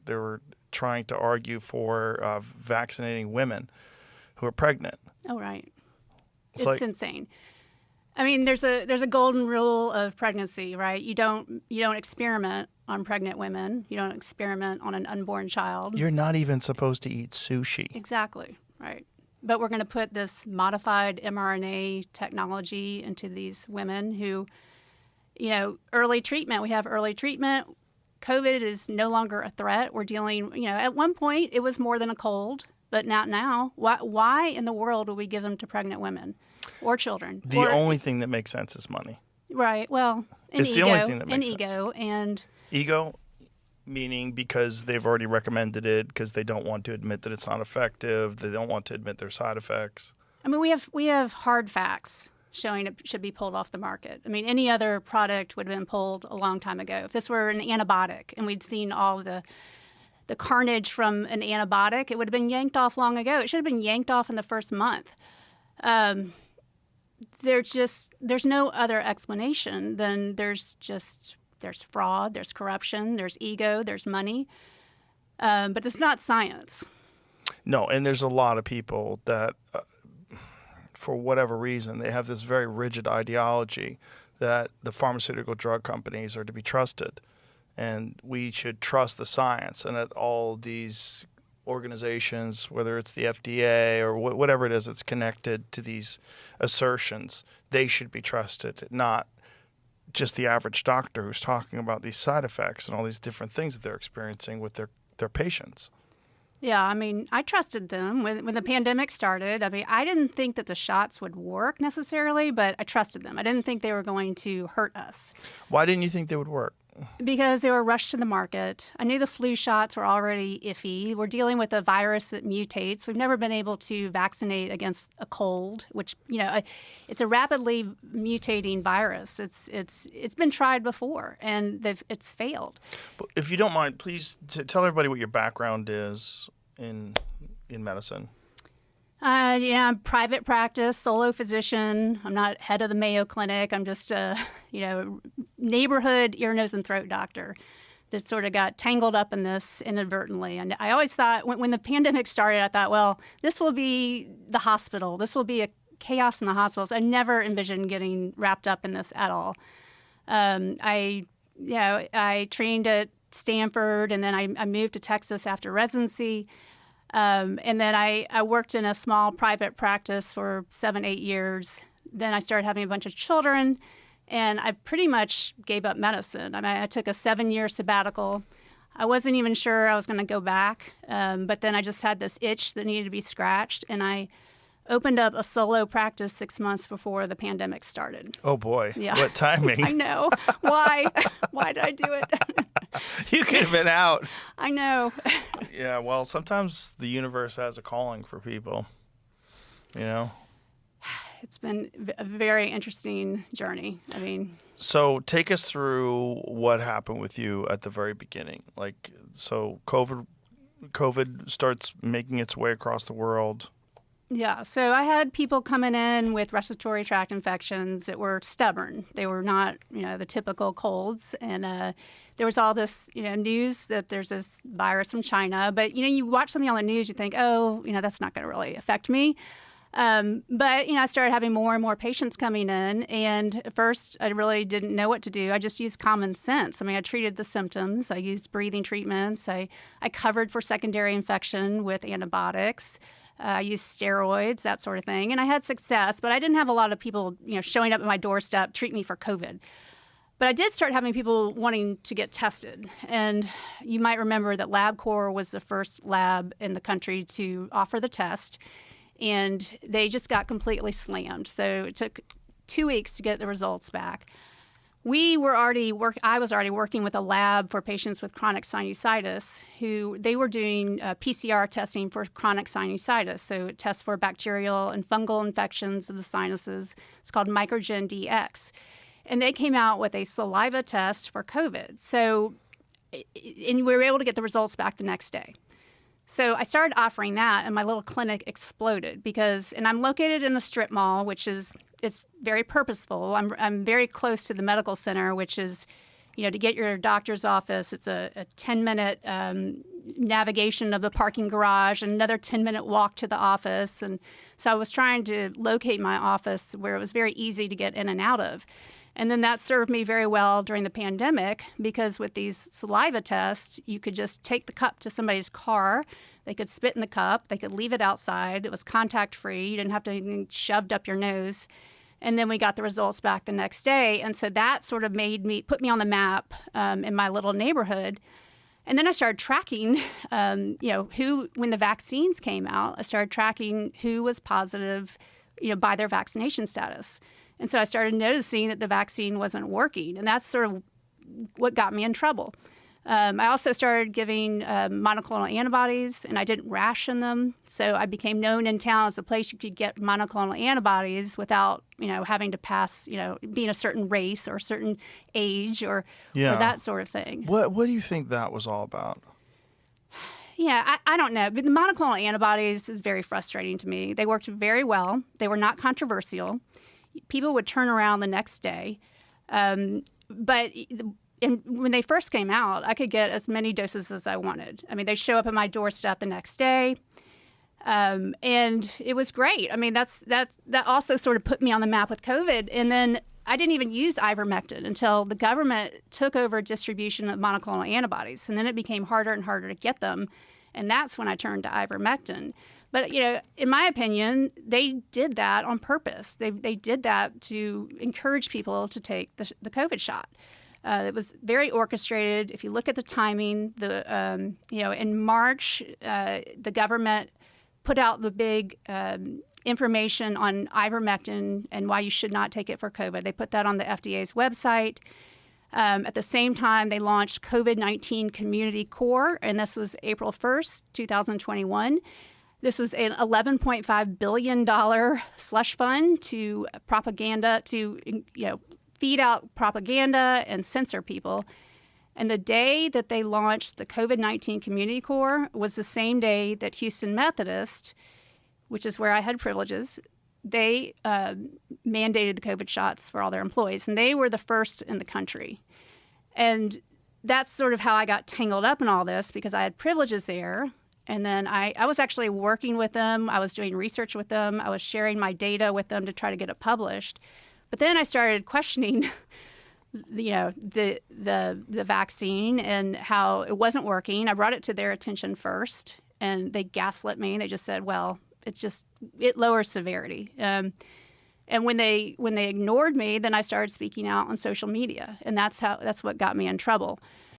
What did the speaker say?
they were trying to argue for vaccinating women who are pregnant. Oh, right. It's It's insane. I mean, there's a golden rule of pregnancy, right? You don't experiment on pregnant women. You don't experiment on an unborn child. You're not even supposed to eat sushi. Exactly, right. But we're going to put this modified mRNA technology into these women who, early treatment. We have early treatment. COVID is no longer a threat. We're dealing, at one point it was more than a cold, but not now. Why in the world would we give them to pregnant women or children? The only thing that makes sense is money. Right. Well, It's the only thing that makes sense. Ego and Ego, meaning because they've already recommended it, because they don't want to admit that it's not effective. They don't want to admit their side effects. I mean, we have hard facts showing it should be pulled off the market. I mean, any other product would have been pulled a long time ago. If this were an antibiotic and we'd seen all the carnage from an antibiotic, it would have been yanked off long ago. It should have been yanked off in the first month. There's no other explanation than there's fraud, there's corruption, there's ego, there's money, but it's not science. No, and there's a lot of people that, for whatever reason, they have this very rigid ideology that the pharmaceutical drug companies are to be trusted, and we should trust the science, and that all these organizations, whether it's the FDA or whatever it is that's connected to these assertions, they should be trusted, not just the average doctor who's talking about these side effects and all these different things that they're experiencing with their patients. Yeah, I mean, I trusted them when the pandemic started. I mean, I didn't think that the shots would work necessarily, but I trusted them. I didn't think they were going to hurt us. Why didn't you think they would work? Because they were rushed to the market. I knew the flu shots were already iffy. We're dealing with a virus that mutates. We've never been able to vaccinate against a cold, which, it's a rapidly mutating virus. It's been tried before, and it's failed. But if you don't mind, please tell everybody what your background is in medicine. I'm private practice, solo physician. I'm not head of the Mayo Clinic. I'm just a, neighborhood ear, nose, and throat doctor that sort of got tangled up in this inadvertently. And I always thought when the pandemic started, I thought, well, this will be the hospital. This will be a chaos in the hospitals. I never envisioned getting wrapped up in this at all. I trained at Stanford, and then I moved to Texas after residency. And then I worked in a small private practice for 7-8 years. Then I started having a bunch of children, and I pretty much gave up medicine. I mean, I took a 7-year sabbatical. I wasn't even sure I was going to go back, but then I just had this itch that needed to be scratched, and I opened up a solo practice 6 months before the pandemic started. Oh, boy. Yeah. What timing. I know. Why? Why did I do it? You could have been out. I know. Yeah, well, sometimes the universe has a calling for people, It's been a very interesting journey. I mean, so take us through what happened with you at the very beginning. So COVID starts making its way across the world. Yeah, so I had people coming in with respiratory tract infections that were stubborn. They were not, the typical colds. And there was all this, news that there's this virus from China. But, you watch something on the news, you think, oh, that's not going to really affect me. But, I started having more and more patients coming in. And at first, I really didn't know what to do. I just used common sense. I mean, I treated the symptoms. I used breathing treatments. I covered for secondary infection with antibiotics. I used steroids, that sort of thing. And I had success, but I didn't have a lot of people, showing up at my doorstep, treat me for COVID. But I did start having people wanting to get tested. And you might remember that LabCorp was the first lab in the country to offer the test. And they just got completely slammed. So it took 2 weeks to get the results back. I was already working with a lab for patients with chronic sinusitis who they were doing PCR testing for chronic sinusitis. So it tests for bacterial and fungal infections of the sinuses. It's called Microgen DX. And they came out with a saliva test for COVID. So, and we were able to get the results back the next day. So I started offering that, and my little clinic exploded and I'm located in a strip mall, which is very purposeful. I'm very close to the medical center, which is, To get your doctor's office, it's a 10-minute navigation of the parking garage, and another 10-minute walk to the office. And so I was trying to locate my office where it was very easy to get in and out of. And then that served me very well during the pandemic, because with these saliva tests, you could just take the cup to somebody's car. They could spit in the cup. They could leave it outside. It was contact-free. You didn't have to have anything shoved up your nose. And then we got the results back the next day. And so that sort of put me on the map in my little neighborhood. And then I started tracking, when the vaccines came out, I started tracking who was positive, by their vaccination status. And so I started noticing that the vaccine wasn't working. And that's sort of what got me in trouble. I also started giving monoclonal antibodies, and I didn't ration them. So I became known in town as a place you could get monoclonal antibodies without, having to pass, being a certain race or a certain age or that sort of thing. What do you think that was all about? Yeah, I don't know. But the monoclonal antibodies is very frustrating to me. They worked very well. They were not controversial. People would turn around the next day. But when they first came out, I could get as many doses as I wanted. I mean, they show up at my doorstep the next day. And it was great. I mean, that also sort of put me on the map with COVID. And then I didn't even use ivermectin until the government took over distribution of monoclonal antibodies. And then it became harder and harder to get them. And that's when I turned to ivermectin. But, in my opinion, they did that on purpose. They did that to encourage people to take the COVID shot. It was very orchestrated. If you look at the timing, in March, the government put out the big information on ivermectin and why you should not take it for COVID. They put that on the FDA's website. At the same time, they launched COVID-19 Community Core, and this was April 1st, 2021. This was an $11.5 billion slush fund to propaganda, to feed out propaganda and censor people. And the day that they launched the COVID-19 Community Core was the same day that Houston Methodist, which is where I had privileges, they mandated the COVID shots for all their employees. And they were the first in the country. And that's sort of how I got tangled up in all this, because I had privileges there. And then I was actually working with them. I was doing research with them. I was sharing my data with them to try to get it published. But then I started questioning, the vaccine and how it wasn't working. I brought it to their attention first, and they gaslit me. They just said, well, it lowers severity. And when they ignored me, then I started speaking out on social media, and that's what got me in trouble.